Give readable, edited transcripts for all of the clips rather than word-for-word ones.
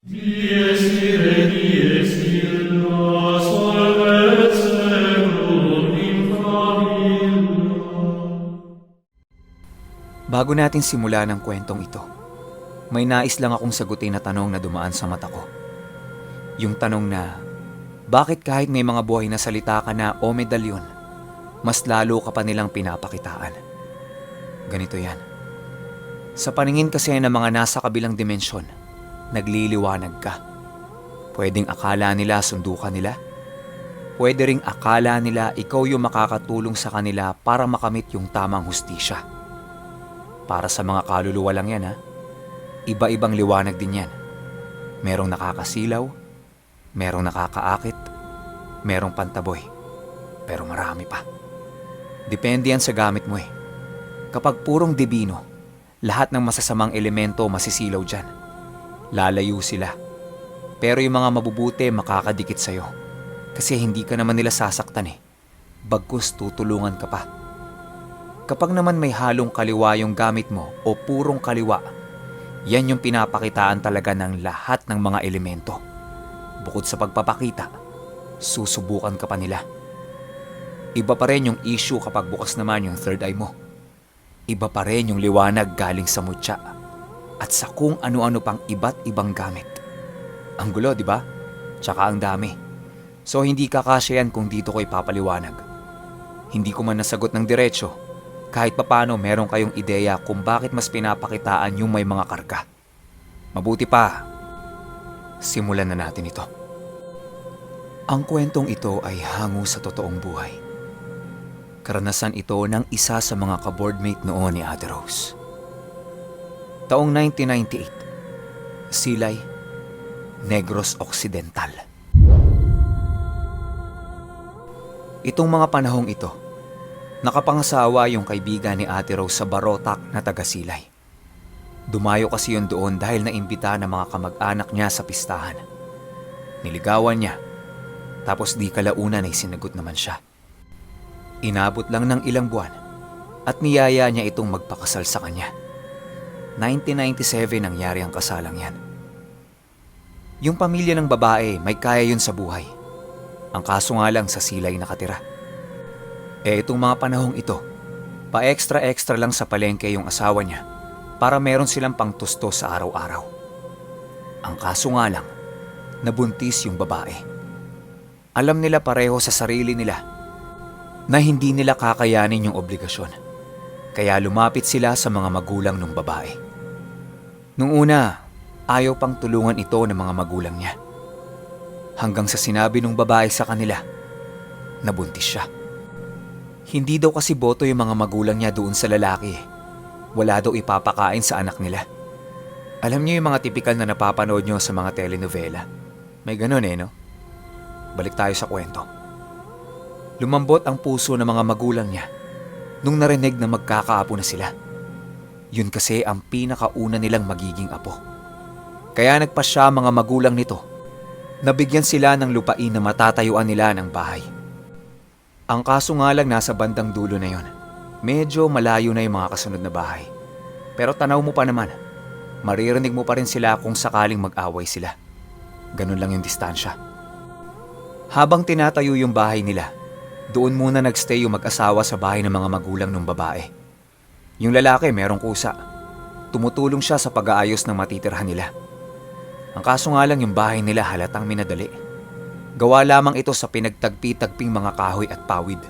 Dies ire, dies illa, solvet seculum in favilla. Bago natin simulan ang kwentong ito, may nais lang akong sagutin na tanong na dumaan sa mata ko. Yung tanong na, bakit kahit may mga buhay na salita ka na o medalyon, mas lalo ka pa nilang pinapakitaan? Ganito yan. Sa paningin kasi ng mga nasa kabilang dimensyon, nagliliwanag ka. Pwedeng akala nila sundo ka nila. Pwede ring akala nila ikaw yung makakatulong sa kanila para makamit yung tamang hustisya. Para sa mga kaluluwa lang yan ha. Iba-ibang liwanag din yan. Merong nakakasilaw, merong nakakaakit, merong pantaboy, pero marami pa. Depende yan sa gamit mo eh. Kapag purong dibino, lahat ng masasamang elemento masisilaw dyan. Lalayo sila. Pero yung mga mabubuti makakadikit sa'yo. Kasi hindi ka naman nila sasaktan eh. Bagkus tutulungan ka pa. Kapag naman may halong kaliwa yung gamit mo o purong kaliwa, yan yung pinapakitaan talaga ng lahat ng mga elemento. Bukod sa pagpapakita, susubukan ka pa nila. Iba pa rin yung issue kapag bukas naman yung third eye mo. Iba pa rin yung liwanag galing sa mutya at sa kung ano-ano pang iba't ibang gamit. Ang gulo, di ba? Tsaka ang dami. So hindi kakasya yan kung dito ko ipapaliwanag. Hindi ko man nasagot ng diretsyo. Kahit papano meron kayong ideya kung bakit mas pinapakitaan yung may mga karga. Mabuti pa, simulan na natin ito. Ang kwentong ito ay hango sa totoong buhay. Karanasan ito ng isa sa mga ka-boardmate noon ni Ate Rose. Taong 1998, Silay, Negros Occidental. Itong mga panahong ito, nakapangasawa yung kaibigan ni Ate Rose sa Barotac na taga Silay. Dumayo kasi yun doon dahil naimbita ng mga kamag-anak niya sa pistahan. Niligawan niya, tapos di kalaunan ay sinagot naman siya. Inabot lang ng ilang buwan at niyaya niya itong magpakasal sa kanya. 1997 nangyari ang kasalang yan. Yung pamilya ng babae may kaya yun sa buhay. Ang kaso nga lang sa Silay nakatira. Itong mga panahong ito, pa-extra-extra lang sa palengke yung asawa niya para meron silang pangtusto sa araw-araw. Ang kaso nga lang, nabuntis yung babae. Alam nila pareho sa sarili nila na hindi nila kakayanin yung obligasyon. Kaya lumapit sila sa mga magulang ng babae. Nung una, ayaw pang tulungan ito ng mga magulang niya. Hanggang sa sinabi ng babae sa kanila, nabuntis siya. Hindi daw kasi boto yung mga magulang niya doon sa lalaki. Wala daw ipapakain sa anak nila. Alam niyo yung mga tipikal na napapanood niyo sa mga telenovela. May ganun no? Balik tayo sa kwento. Lumambot ang puso ng mga magulang niya nung narinig na magkakaapo na sila. Yun kasi ang pinakauna nilang magiging apo. Kaya nagpasya mga magulang nito. Nabigyan sila ng lupain na matatayuan nila ng bahay. Ang kaso nga lang nasa bandang dulo na yon. Medyo malayo na yung mga kasunod na bahay. Pero tanaw mo pa naman, maririnig mo pa rin sila kung sakaling mag-away sila. Ganun lang yung distansya. Habang tinatayo yung bahay nila, doon muna nagstay yung mag-asawa sa bahay ng mga magulang ng babae. Yung lalaki merong kusa. Tumutulong siya sa pag-aayos ng matitirhan nila. Ang kaso nga lang yung bahay nila halatang minadali. Gawa lamang ito sa pinagtagpi-tagping mga kahoy at pawid.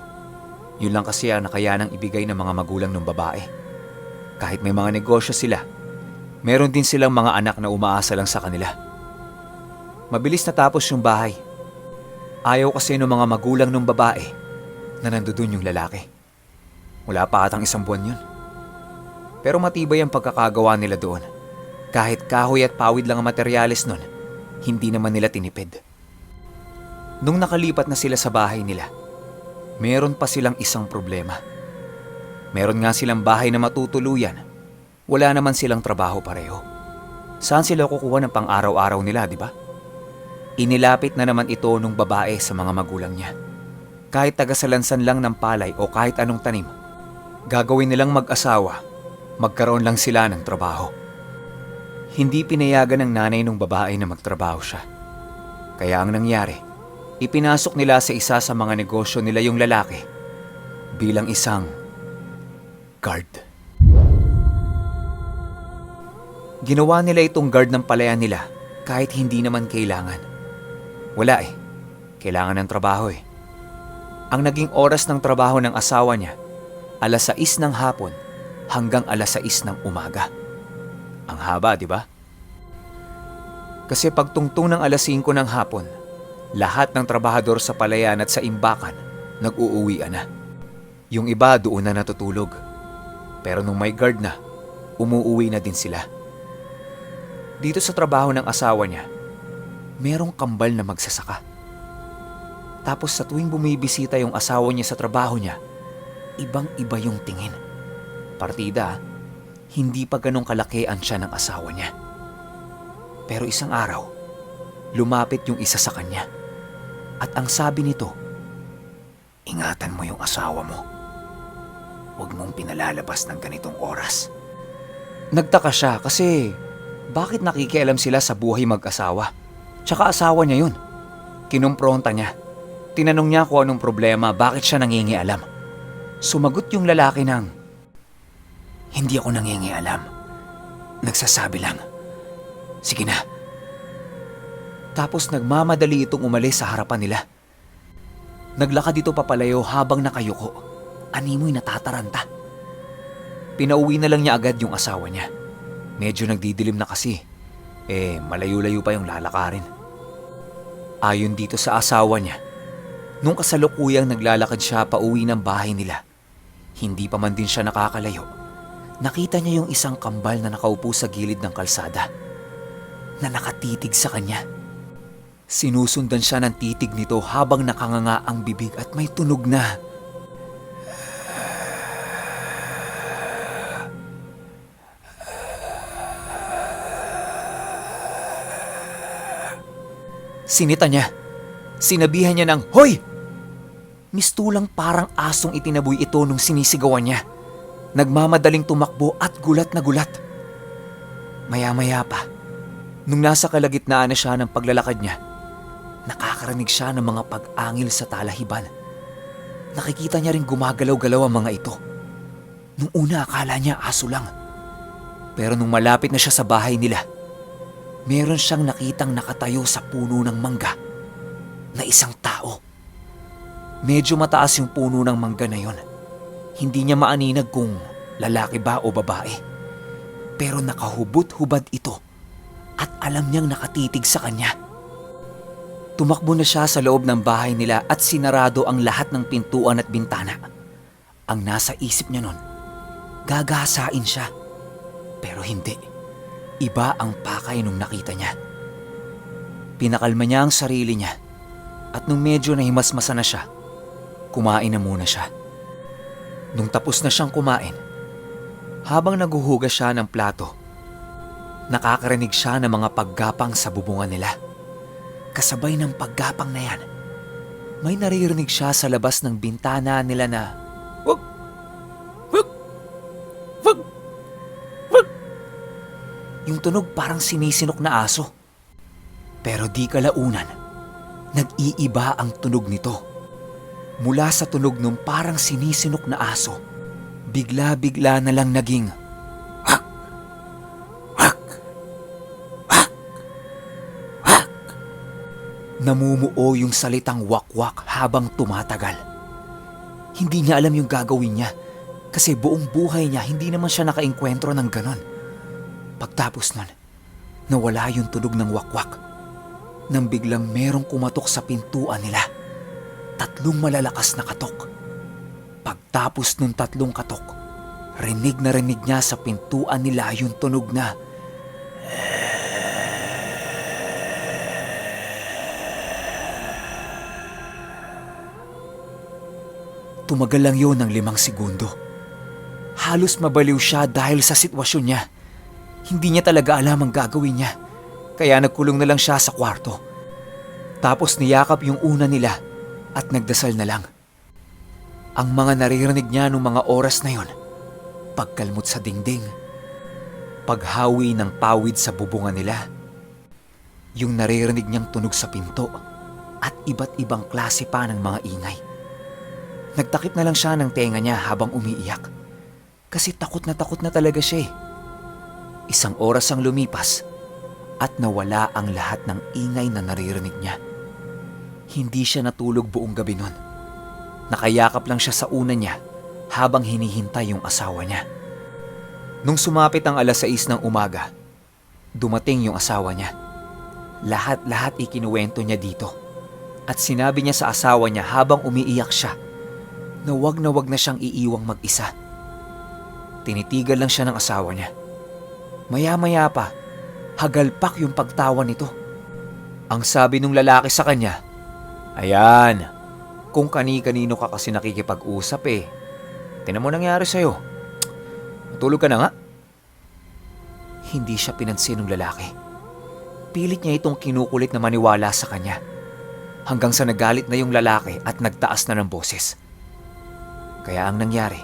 Yun lang kasi ang nakayanang ibigay ng mga magulang ng babae. Kahit may mga negosyo sila, meron din silang mga anak na umaasa lang sa kanila. Mabilis natapos yung bahay. Ayaw kasi ng mga magulang ng babae na nandoon yung lalaki. Wala pa atang 1 buwan yun. Pero matibay ang pagkakagawa nila doon. Kahit kahoy at pawid lang ang materyales nun, hindi naman nila tinipid. Nung nakalipat na sila sa bahay nila, meron pa silang isang problema. Meron nga silang bahay na matutuluyan. Wala naman silang trabaho pareho. Saan sila kukuha ng pang-araw-araw nila, di ba? Inilapit na naman ito nung babae sa mga magulang niya. Kahit tagasalansan lang ng palay o kahit anong tanim, gagawin nilang mag-asawa, magkaroon lang sila ng trabaho. Hindi pinayagan ng nanay ng babae na magtrabaho siya. Kaya ang nangyari, ipinasok nila sa isa sa mga negosyo nila yung lalaki bilang isang guard. Ginawa nila itong guard ng palayan nila kahit hindi naman kailangan. Wala eh. Kailangan ng trabaho eh. Ang naging oras ng trabaho ng asawa niya, 6:00 ng hapon hanggang 6:00 ng umaga. Ang haba, di ba? Kasi pagtungtong ng 5:00 ng hapon, lahat ng trabahador sa palayan at sa imbakan nag-uuwian na. Yung iba doon na natutulog. Pero nung may guard na, umuuwi na din sila. Dito sa trabaho ng asawa niya, merong kambal na magsasaka. Tapos sa tuwing bumibisita yung asawa niya sa trabaho niya, ibang-iba yung tingin. Partida, hindi pa ganong kalaki ang siya ng asawa niya. Pero isang araw, lumapit yung isa sa kanya. At ang sabi nito, "Ingatan mo yung asawa mo. Huwag mong pinalalabas ng ganitong oras." Nagtaka siya kasi bakit nakikialam sila sa buhay mag-asawa? Tsaka asawa niya yun. Kinumpronta niya. Tinanong niya kung anong problema, bakit siya nangingialam. Sumagot yung lalaki ng, "Hindi ako nangingialam. Nagsasabi lang. Sige na." Tapos nagmamadali itong umalis sa harapan nila. Naglakad ito papalayo habang nakayuko. Animoy natataranta. Pinauwi na lang niya agad yung asawa niya. Medyo nagdidilim na kasi. Malayo-layo pa yung lalakarin. Ayon dito sa asawa niya, nung kasalukuyang naglalakad siya pauwi ng bahay nila, hindi pa man din siya nakakalayo, nakita niya yung isang kambal na nakaupo sa gilid ng kalsada, na nakatitig sa kanya. Sinusundan siya ng titig nito habang nakanganga ang bibig at may tunog na, sinita niya. Sinabihan niya ng, "Hoy!" Mistulang parang asong itinaboy ito nung sinisigawan niya. Nagmamadaling tumakbo at gulat na gulat. Maya-maya pa, nung nasa kalagitnaan na siya ng paglalakad niya, nakakarinig siya ng mga pag-angil sa talahiban. Nakikita niya rin gumagalaw-galaw ang mga ito. Nung una akala niya aso lang. Pero nung malapit na siya sa bahay nila, meron siyang nakitang nakatayo sa puno ng mangga na isang tao. Medyo mataas yung puno ng mangga na yon. Hindi niya maaninag kung lalaki ba o babae. Pero nakahubot-hubad ito at alam niyang nakatitig sa kanya. Tumakbo na siya sa loob ng bahay nila at sinarado ang lahat ng pintuan at bintana. Ang nasa isip niya nun, gagasain siya. Pero hindi. Iba ang pakay nung nakita niya. Pinakalma niya ang sarili niya at nung medyo nahimasmasa na siya, kumain na muna siya. Nung tapos na siyang kumain, habang naguhugas siya ng plato, nakakarinig siya ng mga paggapang sa bubungan nila. Kasabay ng paggapang na yan, may naririnig siya sa labas ng bintana nila na, "Wag! Wag! Wag! Wag!" Yung tunog parang sinisinok na aso. Pero di kalaunan, nag-iiba ang tunog nito. Mula sa tunog ng parang sinisinok na aso, bigla-bigla na lang naging hak! Hak! Hak! Hak! Namumuo yung salitang wakwak habang tumatagal. Hindi niya alam yung gagawin niya kasi buong buhay niya hindi naman siya nakaengkwentro ng ganon. Pagtapos nun, nawala yung tunog ng wakwak nang biglang merong kumatok sa pintuan nila. 3 malalakas na katok. Pagtapos nung 3 katok, rinig na rinig niya sa pintuan nila yung tunog na, tumagal lang yun ng 5 segundo. Halos mabaliw siya dahil sa sitwasyon niya. Hindi niya talaga alam ang gagawin niya, kaya nagkulong na lang siya sa kwarto. Tapos niyakap yung una nila at nagdasal na lang. Ang mga naririnig niya nung mga oras na yon, pagkalmot sa dingding, paghawi ng pawid sa bubungan nila, yung naririnig niyang tunog sa pinto at iba't ibang klase pa ng mga ingay. Nagtakip na lang siya ng tenga niya habang umiiyak kasi takot na talaga siya eh. Isang oras ang lumipas at nawala ang lahat ng ingay na naririnig niya. Hindi siya natulog buong gabi nun. Nakayakap lang siya sa una niya habang hinihintay yung asawa niya. Nung sumapit ang 6:00 ng umaga, dumating yung asawa niya. Lahat-lahat ikinuwento niya dito at sinabi niya sa asawa niya habang umiiyak siya na wag na siyang iiwang mag-isa. Tinitigan lang siya ng asawa niya. Maya-maya pa, hagalpak yung pagtawa nito. Ang sabi nung lalaki sa kanya, "Ayan, kung kani-kanino ka kasi nakikipag-usap eh. Tingnan mo nangyari sa'yo. Matulog ka na nga." Hindi siya pinansin ng lalaki. Pilit niya itong kinukulit na maniwala sa kanya. Hanggang sa nagalit na yung lalaki at nagtaas na ng boses. Kaya ang nangyari,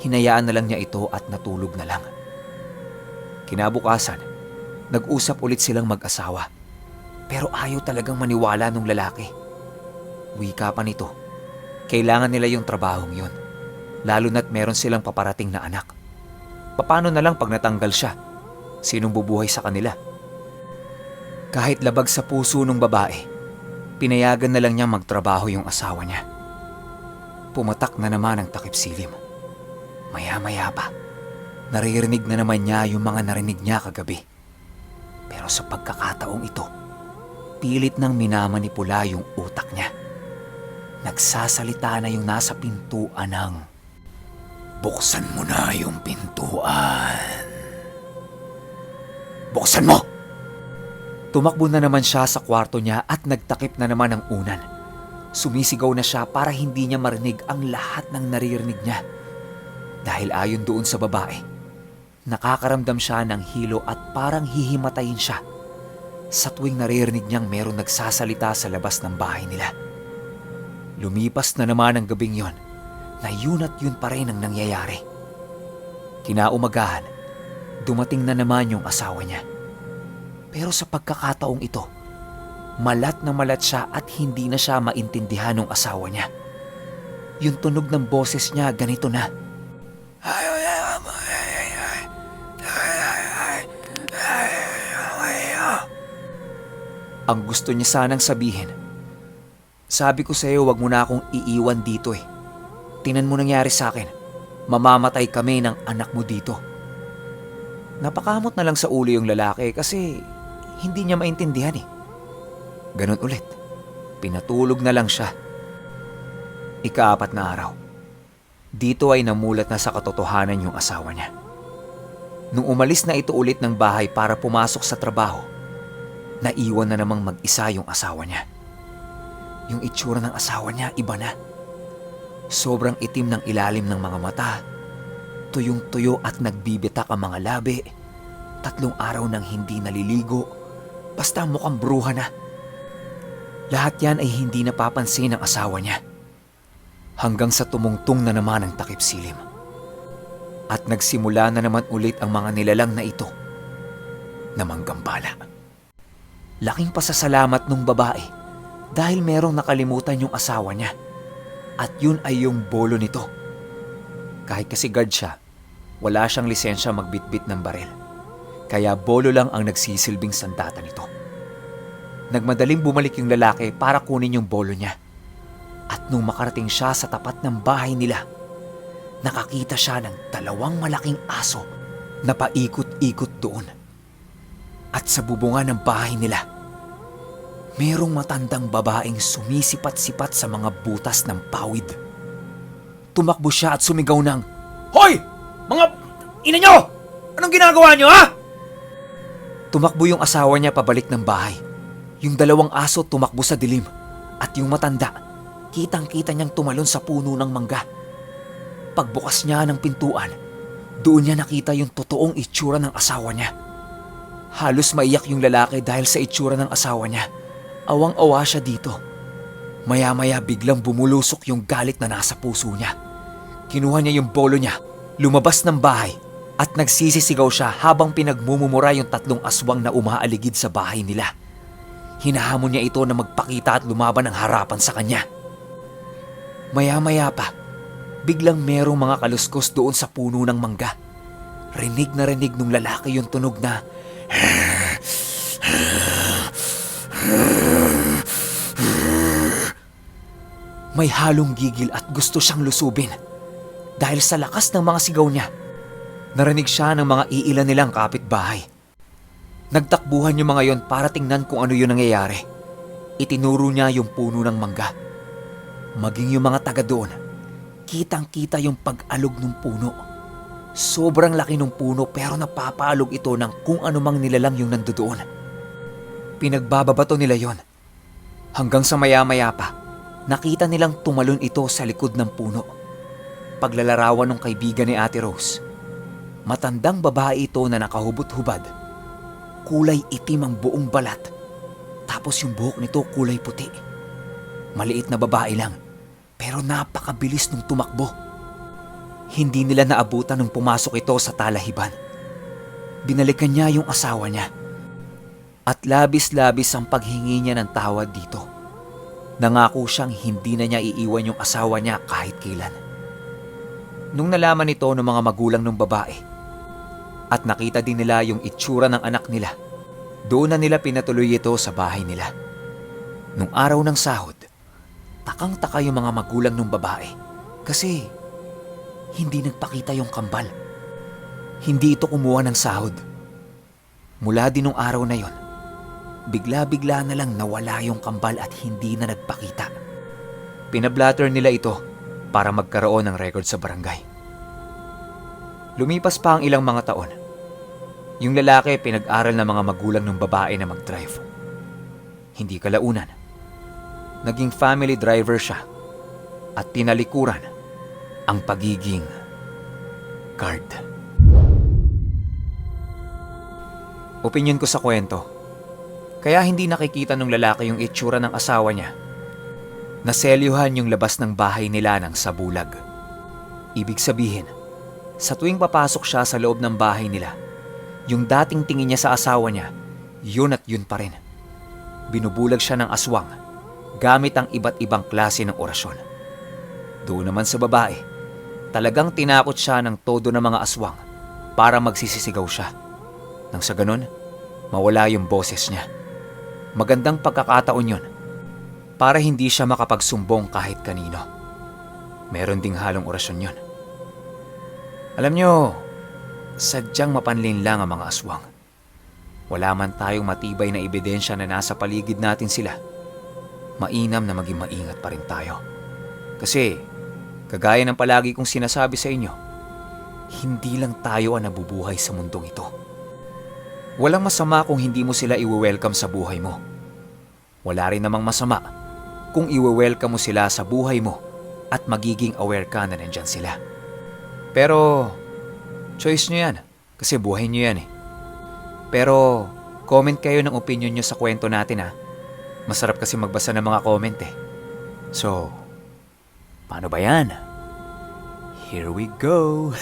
hinayaan na lang niya ito at natulog na lang. Kinabukasan, nag-usap ulit silang mag-asawa. Pero ayaw talagang maniwala nung lalaki. Wika pa nito, kailangan nila yung trabahong yun. Lalo na't meron silang paparating na anak. Paano na lang pag natanggal siya? Sinong bubuhay sa kanila? Kahit labag sa puso ng babae, pinayagan na lang niya magtrabaho yung asawa niya. Pumatak na naman ang takip silim. Maya-maya pa, naririnig na naman niya yung mga narinig niya kagabi. Pero sa pagkakataong ito, pilit nang minamanipula yung utak niya. Nagsasalita na yung nasa pintuan ng, "Buksan mo na yung pintuan. Buksan mo!" Tumakbo na naman siya sa kwarto niya at nagtakip na naman ang unan. Sumisigaw na siya para hindi niya marinig ang lahat ng naririnig niya. Dahil ayon doon sa babae, nakakaramdam siya ng hilo at parang hihimatayin siya sa tuwing naririnig niyang merong nagsasalita sa labas ng bahay nila. Lumipas na naman ang gabing yon na yun at yun pa rin ang nangyayari. Kinaumagahan, dumating na naman yung asawa niya. Pero sa pagkakataong ito, malat na malat siya at hindi na siya maintindihan ng asawa niya. Yung tunog ng boses niya ganito na, ang gusto niya sanang sabihin, "Sabi ko sa iyo, wag mo na akong iiwan dito eh. Tinan mo nangyari sa akin. Mamamatay kami ng anak mo dito." Napakamot na lang sa ulo yung lalaki kasi hindi niya maintindihan eh. Ganun ulit. Pinatulog na lang siya. Ika-4 na araw. Dito ay namulat na sa katotohanan yung asawa niya. Nung umalis na ito ulit ng bahay para pumasok sa trabaho, naiwan na namang mag-isa yung asawa niya. Yung itsura ng asawa niya iba na. Sobrang itim ng ilalim ng mga mata, tuyong-tuyo at nagbibitak ang mga labi, 3 araw nang hindi naliligo, basta mukhang bruha na. Lahat yan ay hindi napapansin ng asawa niya. Hanggang sa tumungtong na naman ang takip silim. At nagsimula na naman ulit ang mga nilalang na ito na manggambala. Laking pasasalamat nung babae dahil merong nakalimutan yung asawa niya. At yun ay yung bolo nito. Kahit kasi guard siya, wala siyang lisensya magbitbit ng baril. Kaya bolo lang ang nagsisilbing sandata nito. Nagmadaling bumalik yung lalaki para kunin yung bolo niya. At nung makarating siya sa tapat ng bahay nila, nakakita siya ng 2 malaking aso na paikot-ikot doon. At sa bubungan ng bahay nila, merong matandang babaeng sumisipat-sipat sa mga butas ng pawid. Tumakbo siya at sumigaw ng, "Hoy! Mga ina nyo! Anong ginagawa nyo, ha?" Tumakbo yung asawa niya pabalik ng bahay. Yung 2 aso tumakbo sa dilim. At yung matanda, kitang-kita niyang tumalon sa puno ng mangga. Pagbukas niya ng pintuan, doon niya nakita yung totoong itsura ng asawa niya. Halos maiyak yung lalaki dahil sa itsura ng asawa niya. Awang-awa siya dito. Maya-maya biglang bumulusok yung galit na nasa puso niya. Kinuha niya yung bolo niya, lumabas ng bahay, At nagsisisigaw siya habang pinagmumumura yung 3 aswang na umaaligid sa bahay nila. Hinahamon niya ito na magpakita at lumaban ng harapan sa kanya. Maya-maya pa, biglang merong mga kaluskos doon sa puno ng mangga. Rinig na rinig nung lalaki yung tunog na may halong gigil at gusto siyang lusubin. Dahil sa lakas ng mga sigaw niya, narinig siya ng mga iilan nilang kapitbahay. Nagtakbuhan yung mga yon para tingnan kung ano yung nangyayari. Itinuro niya yung puno ng mangga. Maging yung mga taga doon, kitang-kita yung pag-alog ng puno. Sobrang laki ng puno pero napapaalog ito ng kung anumang nilalang yung nandoon. Pinagbababato nila yon. Hanggang sa maya-maya pa, nakita nilang tumalon ito sa likod ng puno. Paglalarawan ng kaibigan ni Ate Rose. Matandang babae ito na nakahubot-hubad. Kulay itim ang buong balat. Tapos yung buhok nito kulay puti. Maliit na babae lang, pero napakabilis nung tumakbo. Hindi nila naabutan nung pumasok ito sa talahiban. Binalikan niya yung asawa niya. At labis-labis ang paghingi niya ng tawad dito. Nangako siyang hindi na niya iiwan yung asawa niya kahit kailan. Nung nalaman ito ng mga magulang ng babae, at nakita din nila yung itsura ng anak nila, doon na nila pinatuloy ito sa bahay nila. Nung araw ng sahod, takang-taka yung mga magulang ng babae kasi hindi nagpakita yung kambal. Hindi ito kumuha ng sahod. Mula din nung araw na yon, bigla-bigla na lang nawala yung kambal at hindi na nagpakita. Pinablatter nila ito para magkaroon ng record sa barangay. Lumipas pa ang ilang mga taon. Yung lalaki pinag-aral ng mga magulang ng babae na mag-drive. Hindi kalaunan, naging family driver siya at tinalikuran ang pagiging guard. Opinyon ko sa kwento, kaya hindi nakikita ng lalaki yung itsura ng asawa niya. Naselyuhan yung labas ng bahay nila ng sabulag. Ibig sabihin, sa tuwing papasok siya sa loob ng bahay nila, yung dating tingin niya sa asawa niya, yun at yun pa rin. Binubulag siya ng aswang gamit ang iba't ibang klase ng orasyon. Doon naman sa babae, talagang tinakot siya ng todo ng mga aswang para magsisisigaw siya. Nang sa ganun, mawala yung boses niya. Magandang pagkakataon yun para hindi siya makapagsumbong kahit kanino. Meron ding halong orasyon yun. Alam nyo, sadyang mapanlin lang ang mga aswang. Wala man tayong matibay na ebidensya na nasa paligid natin sila, mainam na maging maingat pa rin tayo. Kasi, kagaya ng palagi kong sinasabi sa inyo, hindi lang tayo ang nabubuhay sa mundong ito. Walang masama kung hindi mo sila iwe-welcome sa buhay mo. Wala rin namang masama kung iwe-welcome mo sila sa buhay mo at magiging aware ka na nandyan sila. Pero, choice nyo yan kasi buhay nyo yan eh. Pero, comment kayo ng opinion nyo sa kwento natin ha. Masarap kasi magbasa ng mga comment eh. So, paano ba yan? Here we go!